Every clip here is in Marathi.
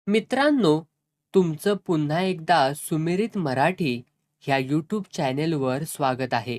मित्रांनो, तुमचं पुन्हा एकदा सुमिरित मराठी ह्या यूट्यूब चॅनेलवर स्वागत आहे.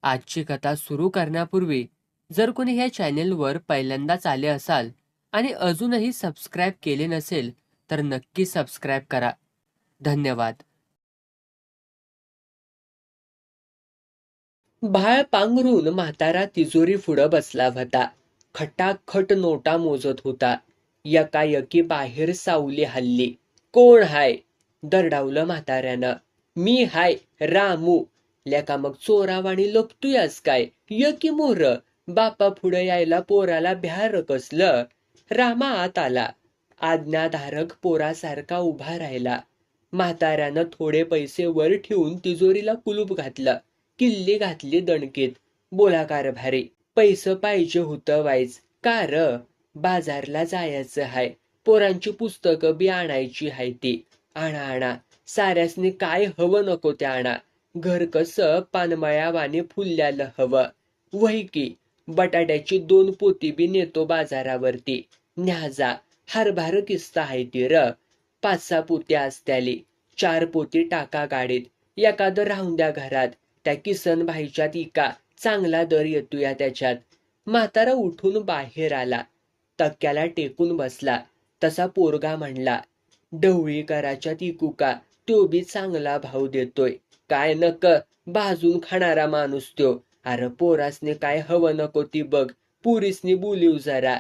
आजची कथा सुरू करण्यापूर्वी जर कोणी ह्या चॅनेलवर पहिल्यांदाच आले असाल आणि अजूनही सबस्क्राईब केले नसेल तर नक्की सबस्क्राईब करा. धन्यवाद. भाळ पांघरून म्हातारा तिजोरी पुढं बसला होता. खटाखट नोटा मोजत होता. यकायकी बाहेर सावली हल्ली. कोण हाय? दरडावलं म्हाताऱ्यानं. मी हाय, रामू. लेका मग चोरावाणी लपतूयास काय? यकी मोर. बापा पुढं यायला पोराला भ्यार कसलं. रामा आत आला. आज्ञाधारक पोरासारखा उभा राहिला. म्हाताऱ्यानं थोडे पैसे वर ठेवून तिजोरीला कुलूप घातलं. किल्ली घातली दणकीत. बोला कारभारी, पैसे पाहिजे होतं वाईच. कार? बाजारला जायचं हाय. पोरांची पुस्तकं बी आणायची हाय ती. आणा आणा. साऱ्यासनी काय हवं नको ते आणा. घर कसं पानमळ्यावाने फुलल्यालं हवं. वही की, बटाट्याची 2 पोती बी नेतो बाजारावरती. न्या जा. हरभार किस्ता हाय ती र. 5-6 पोती असत्याली. 4 पोती टाका गाडीत. एखादं राहून द्या घरात. त्या किसन भाईच्यात इका. चांगला दर येतोया त्याच्यात. म्हातारा उठून बाहेर आला. तक्क्याला टेकून बसला. तसा पोरगा म्हणला, ढवळीकराच्यात इकू का? तो बी चांगला भाव देतोय. काय नक, भाजून खाणारा माणूस त्यो. अरे पोरासने काय हवं नको ती बघ. पुरीसनी बोलीव जरा.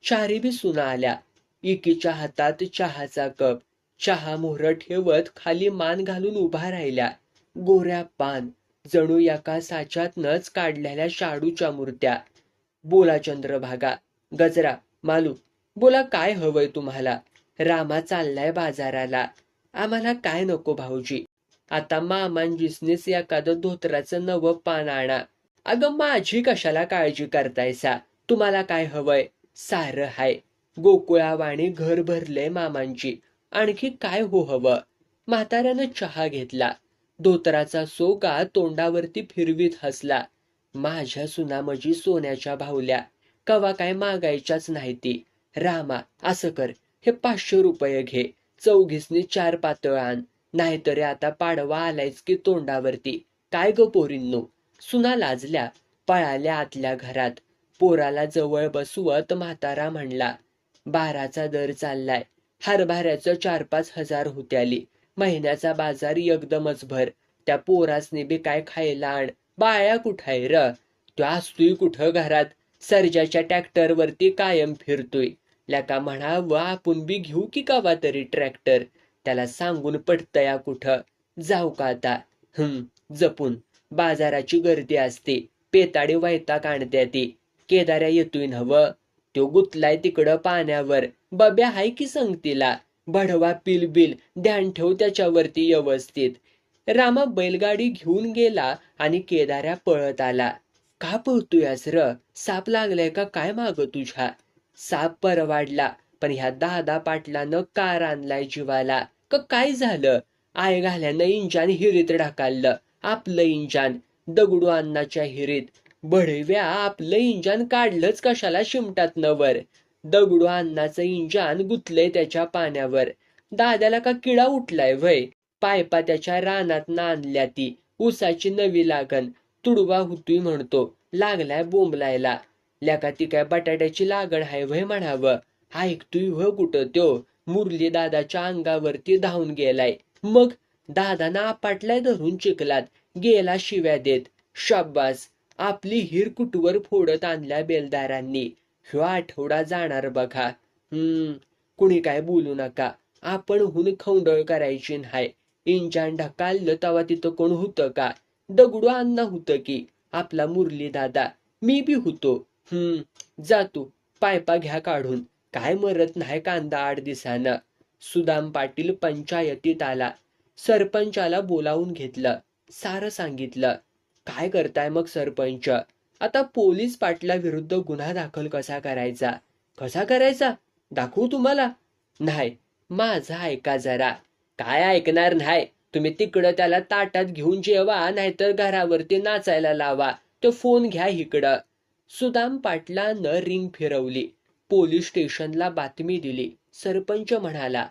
चारी बी सुना आल्या. इकीच्या हातात चहाचा कप. चहा मोहर ठेवत खाली मान घालून उभा राहिल्या. गोऱ्या पान, जणू एका साच्यातनच काढलेल्या शाडूच्या मूर्त्या. बोला चंद्रभागा, गजरा, मालू, बोला काय हवंय तुम्हाला? रामा चाललाय बाजाराला. आम्हाला काय नको भाऊजी. आता मामांजीसनीच एखादं धोत्राचं नवं पान आणा. अगं माझी कशाला काळजी करतायसा? तुम्हाला काय हवंय? सारं हाय. गोकुळावाणी घर भरलंय मामांची. आणखी काय हो हवं? म्हाताऱ्यानं चहा घेतला. धोत्राचा सोगा तोंडावरती फिरवीत हसला. माझ्या सुनामजी सोन्याच्या भावल्या. कवा काय मागायच्याच नाही ती. रामा, असं कर, हे 500 रुपये घे. चौघीसनी 4 पातळ आण. नाहीतरी आता पाडवा आलायच की तोंडावरती. काय ग पोरींनो? सुना लाजल्या. पळाल्या आतल्या घरात. पोराला जवळ बसवत म्हातारा म्हणला, 12चा दर चाललाय. हरभऱ्याचं 4-5 हजार होत्याली. महिन्याचा बाजार एकदमच भर. त्या पोरासने बी काय खायला आण. बाया कुठाय र? तो असतोय कुठं घरात? सर्जाच्या ट्रॅक्टरवरती कायम फिरतोय. लेका म्हणावं आपण बी घेऊ की कवा तरी ट्रॅक्टर. त्याला सांगून पटतया कुठं? जाऊ का आता? जपून. बाजाराची गर्दी असते. पेताडी वैताग आणत्या ती. केदाऱ्या येतोय नव्ह. तो गुतलाय तिकडं पाण्यावर. बब्या हाय की संगतीला. भडवा पिलबिल ध्यान ठेव त्याच्यावरती व्यवस्थित. रामा बैलगाडी घेऊन गेला आणि केदाऱ्या पळत आला. का पळतोयास र? साप लागलाय का काय माग तुझ्या? साप परवाडला, पण ह्या दादा पाटलानं कार आणलाय जीवाला. का काय झालं? आय घाल्यानं इंजान हिरीत ढकललं. आपलं इंजान दगडू अण्णाच्या हिरीत. बडव्या, आपलं इंजान काढलंच कशाला शिमटात वर? दगडू अण्णाचं इंजान गुतलंय त्याच्या पाण्यावर. दाद्याला का किडा उठलाय व्हय? पायपा त्याच्या रानात आणल्या ती. ऊसाची नवी लागण. तुडवा हुतूय म्हणतो. लागलाय बोंबलायला. लेका ती काय बटाट्याची लागण हाय व्हय म्हणावं. ऐकतोय व्ह कुठं त्यो? मुरली दादाच्या अंगावरती धावून गेलाय. मग दादानं आपटलाय धरून चिखलात. गेला शिव्या देत. शाब्बास. आपली हिर कुटवर फोडत आणल्या बेलदारांनी. ह्यो आठवडा जाणार बघा. कुणी काय बोलू नका. आपण हुन खवंडळ करायची नाही. इंजान ढकाललं तवा तिथं कोण होतं का? दगडू अण्णा होतं की. आपला मुरली दादा. मी बी होतो. जातो. पायपा घ्या काढून. काय मरत नाही कांदा 8 दिवसानं. सुदाम पाटील पंचायतीत आला. सरपंचाला बोलावून घेतलं. सारं सांगितलं. काय करताय मग सरपंच? आता पोलीस पाटला विरुद्ध गुन्हा दाखल कसा करायचा? कसा करायचा? दाखवू तुम्हाला? नाही, माझं ऐका जरा. काय ऐकणार नाही? तुम्ही तिकडं त्याला ताटात घेऊन जेवा, नाहीतर घरावरती नाचायला लावा. तो फोन घ्या इकडं. सुदाम पाटलानं रिंग फिरवली. पोलीस स्टेशनला बातमी दिली. सरपंच म्हणाला,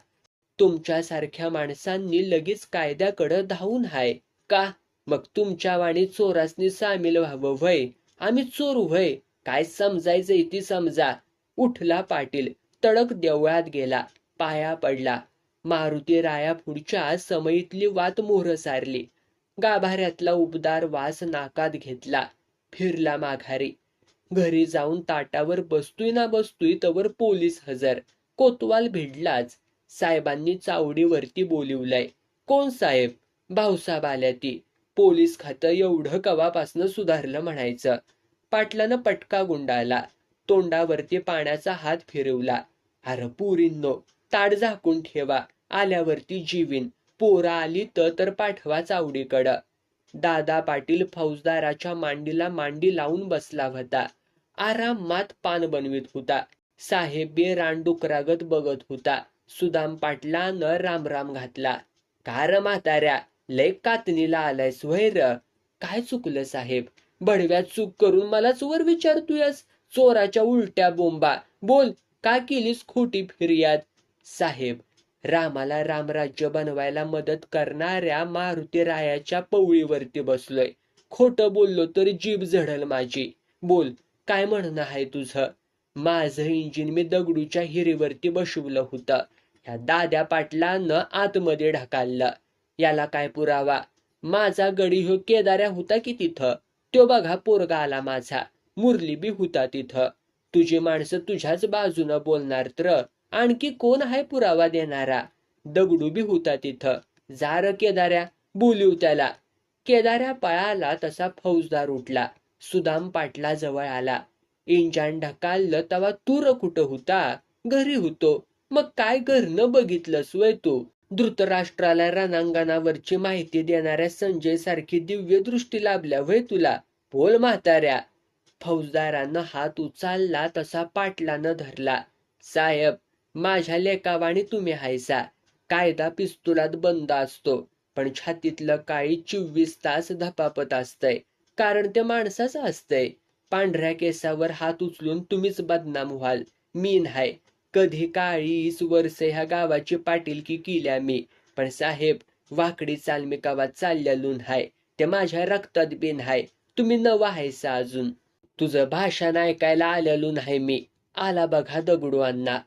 तुमच्यासारख्या माणसांनी लगेच कायद्याकडे धावून हाय का? मग तुमच्या वाणी चोरासनी सामील व्हावं व्हय? आम्ही चोर व्हय? काय समजायचंय ती समजा. उठला पाटील, तडक देवळात गेला, पाया पडला. मारुती राया पुढच्या समईतली वात मोहर सारली. गाभाऱ्यातला उबदार वास नाकात घेतला. फिरला माघारी. घरी जाऊन ताटावर बसतोय ना बसतोय तवर पोलीस हजर. कोतवाल भिडलाच. साहेबांनी चावडीवरती बोलिवलंय. कोण साहेब? भाऊसाहेब आल्या ती. पोलीस खातं एवढं कवापासनं सुधारलं म्हणायचं. पाटलानं पटका गुंडाळला. तोंडावरती पाण्याचा हात फिरवला. अरे पुरींनो, ताट झाकून ठेवा. आल्यावरती जीवीन. पोरं आली तर पाठवा चावडीकडं. दादा पाटील फौजदाराच्या मांडीला मांडी लावून बसला होता. आरामात पान बनवीत होता. साहेब बे रानडुकरागत बघत होता. सुदाम पाटलानं रामराम घातला. का र म्हाताऱ्या, लय कातणीला आलायस व्हय र? काय चुकलं साहेब? बडव्यात चूक करून मलाच वर विचारतोयस? चोराच्या उलट्या बोंबा. बोल, का केलीस खोटी फिर्याद? साहेब, रामाला रामराज्य बनवायला मदत करणाऱ्या मारुती रायाच्या पवळीवरती बसलोय. खोटं बोललो तर जीभ झडल माझी. बोल, काय म्हणणं आहे तुझं? माझं इंजिन मी दगडूच्या हिरीवरती बसवलं होतं. ह्या दाद्या पाटलानं आतमध्ये ढकललं. याला काय पुरावा? माझा गडी ह्यो केदाऱ्या होता की तिथं. त्यो बघा पोरगा आला माझा. मुरली बी होता तिथं. तुझी माणसं तुझ्याच बाजूनं बोलणार तर आणखी कोण आहे पुरावा देणारा? दगडू बी होता तिथं. जा र केदाऱ्या, बोलिव त्याला. केदाऱ्या पळाला तसा फौजदार उठला. सुदाम पाटला जवळ आला. इंजान ढकाललं तवा तू कुठं होता? घरी होतो. मग काय घरनं बघितलंस वय तू? धृतराष्ट्राला रणांगणावरची माहिती देणाऱ्या संजय सारखी दिव्य दृष्टी लाभल्या वय तुला? बोल म्हाताऱ्या. फौजदारानं हात उचलला तसा पाटलानं धरला. साहेब, माझ्या लेकावाणी तुम्ही हायसा. कायदा पिस्तुलात बंद असतो, पण छातीतलं काळी 24 तास धपापत असतंय. कारण ते माणसाचं असतंय. पांढऱ्या केसावर हात उचलून तुम्हीच बदनाम व्हाल, मी नाही. कधी 40 वर्ष ह्या गावाची पाटीलकी केल्या मी, पण साहेब, वाकडी चाल मी कवा चाललेलो हाय. ते माझ्या रक्तात बी नाही. तुम्ही नवा हायसा अजून. तुझं भाषण ऐकायला आलेलो नाही मी. आला बघा दगडू अण्णा.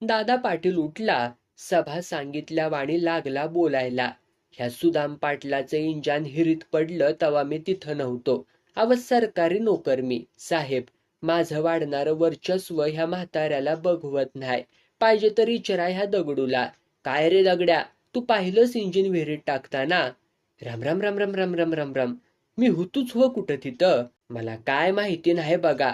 दादा पाटील उठला. सभा सांगितल्या वाणी लागला बोलायला. ह्या सुदाम पाटलाचं इंजान हिरीत पडलं तवा मी तिथं नव्हतो. अव सरकारी नोकर मी. साहेब, माझं वाढणारं वर्चस्व ह्या म्हाताऱ्याला बघवत नाही. पाहिजे तर विचारा ह्या दगडूला. काय रे दगड्या, तू पाहिलंस इंजिन विहिरीत टाकताना? राम राम राम राम राम राम राम राम. मी हुतूच हो कुठं तिथं? मला काय माहिती नाही बघा.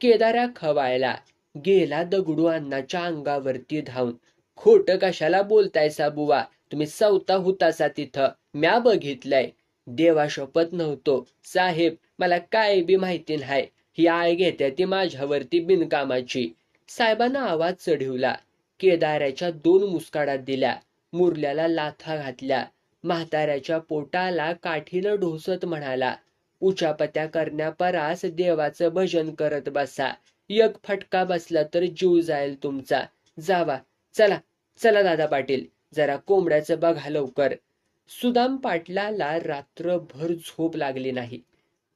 केदाऱ्या खवायला. गेला दगडू अण्णाच्या अंगावरती धावून. खोटं कशाला बोलतायसा बुवा? तुम्ही सवता हुतासा तिथं. म्या बघितलंय. देवा शपथ नव्हतो. साहेब, मला काय बी माहिती नाही. ही आळ घेत्या ती माझ्यावरती बिनकामाची. साहेबांना आवाज चढवला. केदाऱ्याच्या 2 मुस्काडात दिल्या. मुरल्याला लाथा घातल्या. म्हाताऱ्याच्या पोटाला काठीनं ढोसत म्हणाला, उचापत्या करण्यापरास देवाचं भजन करत बसा. एक फटका बसला तर जीव जाईल तुमचा. जावा. चला चला दादा पाटील, जरा कोंबड्याचं बघा लवकर. सुदाम पाटलाला रात्रभर झोप लागली नाही.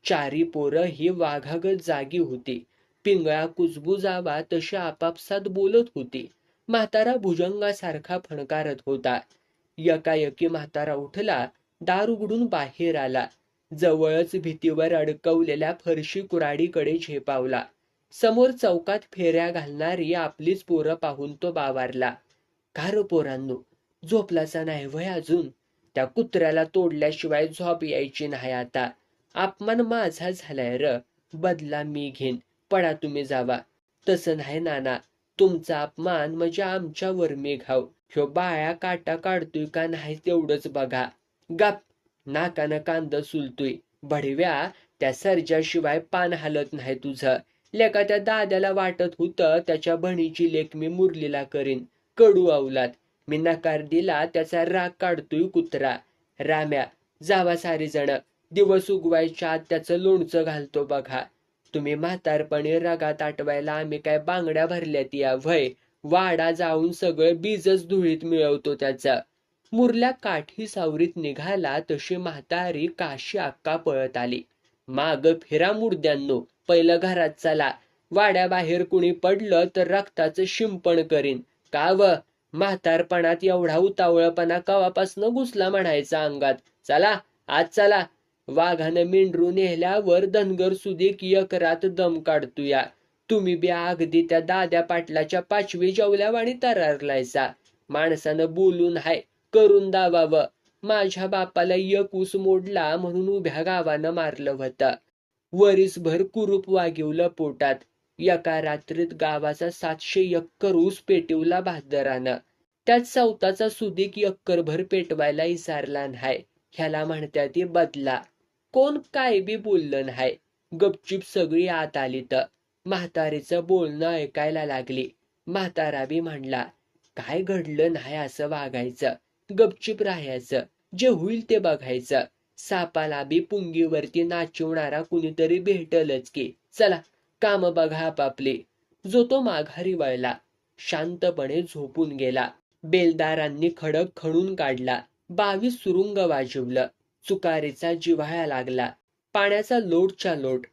4 पोरं ही वाघागत जागी होती. पिंगळा कुजबुजावा तशी आपापसात बोलत होती. म्हातारा भुजंगासारखा फणकारत होता. एकाएकी म्हातारा उठला. दार उघडून बाहेर आला. जवळच भीतीवर अडकवलेल्या फरशी कुराडीकडे झेपावला. समोर चौकात फेऱ्या घालणारी आपलीच पोरं पाहून तो बावारला. का र पोरांनो, झोपलासा नाही वय अजून? त्या कुत्र्याला तोडल्याशिवाय झोप यायची नाही आता. अपमान माझा झालाय र. बदला मी घेईन. पडा तुम्ही जावा. तसं नाही नाना, तुमचा अपमान म्हणजे आमच्यावर मी घाव. ह्यो बाळ्या काटा काढतोय का नाही तेवढंच बघा. गप. नाकानं कांदा सुलतोय. बडव्या, त्या सर्जाशिवाय पान हालत नाही तुझं. लेका त्या दाद्याला वाटत होतं त्याच्या बहिणीची लेक मी मुरलीला करीन. कडू अवलाद. मी नकार दिला त्याचा राग काढतोय कुत्रा. राम्या, जावा सारी जण. दिवस उगवायच्या आत त्याचं लोणचं घालतो बघा. तुम्ही म्हातारपणी रगात आटवायला आम्ही काय बांगड्या भरल्यात या व्हय? वाडा जाऊन सगळं बीजच धुळीत मिळवतो त्याचा. मुरल्या काठी सावरीत निघाला तशी म्हातारी काशी अक्का पळत आली. माग फिरा मुर्द्यांनो, पहिलं घरात चला. वाड्याबाहेर कुणी पडलं तर रक्ताचं शिंपण करीन. का व म्हातारपणात एवढा उतावळपणा कवापासनं घुसला म्हणायचा अंगात. चला आज चला. वाघानं मेंढरू नेल्यावर धनगर सुदीक एक रात दम काढतोया. तुम्ही बी अगदी त्या दाद्या पाटलाच्या 5वी जेवल्यावाणी तरारलायसा. माणसानं बोलून हाय, करून दावावं. माझ्या बापाला एक ऊस मोडला म्हणून उभ्या गावानं मारलं होतं. वरीसभर कुरूप वागिवलं पोटात. एका रात्रीत गावाचा 700 एक्कर ऊस पेटवला बहादरानं. त्यात सवताचा सुदीक एक्करभर पेटवायला इसारला न्हाय. ह्याला म्हणत्याती बदला. कोण काय बी बोललं न्हाय. गपचीप सगळी आत आली तर म्हातारीचं बोलणं ऐकायला लागली. म्हातारा बी म्हणला, काय घडलं नाही असं वागायचं, गपचीप राहायचं, जे होईल ते बघायचं. सापाला बी पुंगीवरती नाचिवणारा कुणीतरी भेटलच की. चला काम बघा आपापले. जो तो माघारी वळला. शांतपणे झोपून गेला. बेलदारांनी खडक खणून काढला. 22 सुरुंग वाजवलं. चुकारीचा जिव्हाळा लागला. पाण्याचा लोटच्या लोट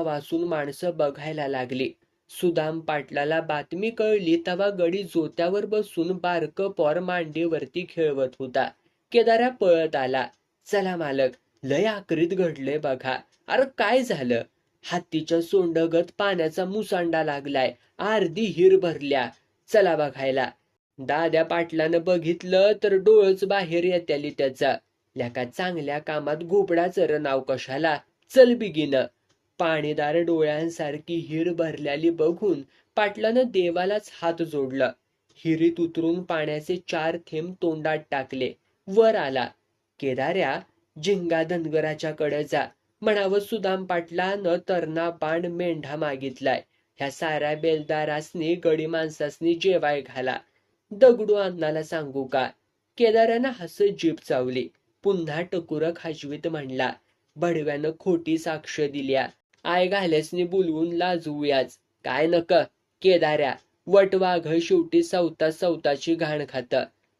वासून माणसं बघायला लागली. सुदाम पाटलाला बातमी कळली तेव्हा गडी जोत्यावर बसून बारक पोर मांडीवरती खेळवत होता. केदाऱ्या पळत आला. चला मालक, लय आकरीत घडलंय बघा. अरे काय झालं? हत्तीच्या सोंडगत पाण्याचा मुसांडा लागलाय. अर्धी हिर भरल्या. चला बघायला. दाद्या पाटलानं बघितलं तर डोळच बाहेर येत्याली त्याचा. ल्याका चांगल्या कामात घोबडाचं नाव कशाला. चल बिगीन. पाणीदार डोळ्यांसारखी हिर भरल्याली बघून पाटलानं देवालाच हात जोडलं. हिरीत उतरून पाण्याचे 4 थेंब तोंडात टाकले. वर आला. केदाऱ्या, जिंगा धनगराच्या कडे जा. म्हणावं सुदाम पाटलानं तरणा बांड मेंढा मागितलाय. ह्या साऱ्या बेलदारासनी गडी माणसासनी जेवाय घाला. दगडू अण्णाला सांगू का? केदाऱ्यानं हसत जीभ चावली. पुन्हा टकुर खाजवीत म्हणला, बडव्यानं खोटी साक्ष दिल्या. आय घाल्यासनी बोलवून लाजवूयाच. काय नक केदाऱ्या, वटवाघ शेवटी सवताची घाण खात.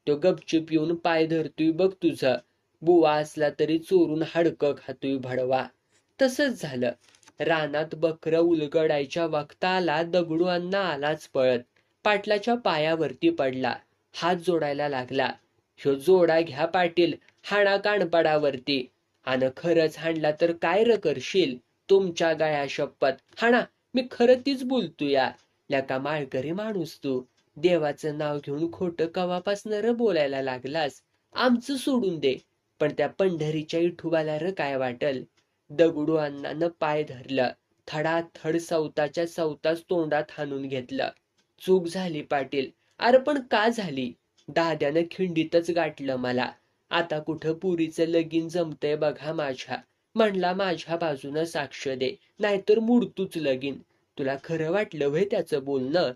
तो गपचूप येऊन पाय धरतोय बघ तुझं. बुवा असला तरी चोरून हाडकं खातोय भडवा. तसंच झालं. रानात बकरं उलगडायच्या वक्ताला दगडू अण्णा आलाच पळत. पाटलाच्या पायावरती पडला. हात जोडायला लागला. ह्यो जोडा घ्या पाटील, हाणा कानपडावरती. अन खरंच हाणला तर काय र करशील? तुमच्या गळ्या शपथ हाणा, मी खरं तीच बोलतोया. ल्याका माळकरी माणूस तू. देवाचं नाव घेऊन खोटं कवापासनं र बोलायला लागलास. आमचं सोडून दे, पण त्या पंढरीच्या इठूबाला र काय वाटल? दगडू अण्णानं पाय धरलं. थडाथड सवताच्या सवताच तोंडात हाणून घेतलं. चूक झाली पाटील. अरे पण का झाली? दाद्यानं खिंडीतच गाठलं मला. आता कुठं पुरीचं लगीन जमतंय बघा माझ्या. म्हणला माझ्या बाजूनं साक्ष दे, नाहीतर मुडतूच लगीन. तुला खरं वाटलं व्हय त्याचं बोलणं?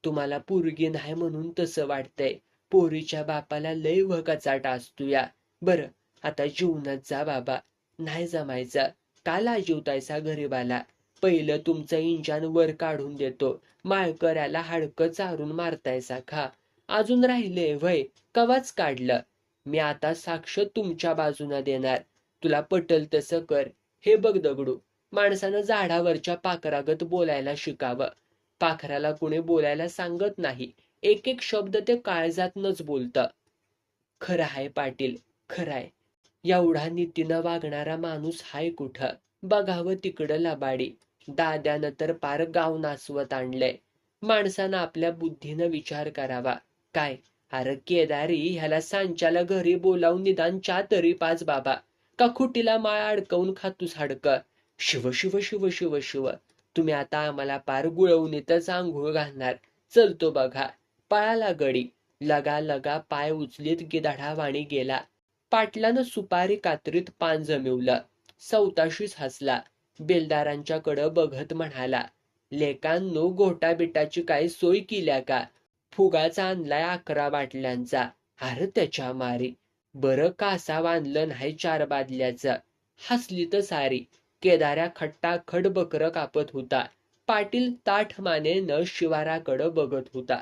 तुम्हाला पोरगी नाही म्हणून तसं वाटतंय. पोरीच्या बापाला लय वकाचाट असतोया. बरं आता जीवनात जा बाबा. नाही जमायचं. का लाजीवतायसा गरीबाला? पहिलं तुमचं इंजान वर काढून देतो. माळकऱ्याला हाडकं चारून मारतायसा खा. अजून राहिले व्हय? कवाच काढलं. मी आता साक्ष तुमच्या बाजूनं देणार. तुला पटल तसं कर. हे बघ दगडू, माणसानं झाडावरच्या पाखरागत बोलायला शिकावं. पाखराला कुणी बोलायला सांगत नाही. एक एक शब्द ते काळजातनच बोलतं. खरं हाय पाटील, खराय. एवढा नीतीनं वागणारा माणूस हाय कुठं? बघावं तिकडं लबाडी. दाद्यानं तर पार गाव नासवत आणलंय. माणसानं आपल्या बुद्धीनं विचार करावा. काय अरे केदारी, ह्याला सांच्याला घरी बोलावून निदान चा तरी पाच बाबा. का खुटीला माळ अडकवून खातूस हाडकं? शिव शिव शिव शिव शिव. तुम्ही आता आम्हाला पार गुळवणीतच आंघोळ घालणार. चलतो बघा. पळाला गडी. लगा लगा पाय उचलीत गिधाडावाणी गेला. पाटलानं सुपारी कात्रीत पान जमिवलं. सवताशीच हसला. बेलदारांच्याकडं बघत म्हणाला, लेकांनो, गोटा बिटाची काही सोय केल्या का? फुगाचा आणलाय 11 बाटल्यांचा. अरे त्याच्या मारी. बरं कासा बांधलं नाही 4 बादल्याचं. हसली तर सारी. केदाऱ्या खट्टाखट बकरं कापत होता. पाटील ताठमानेनं शिवाराकडं बघत होता.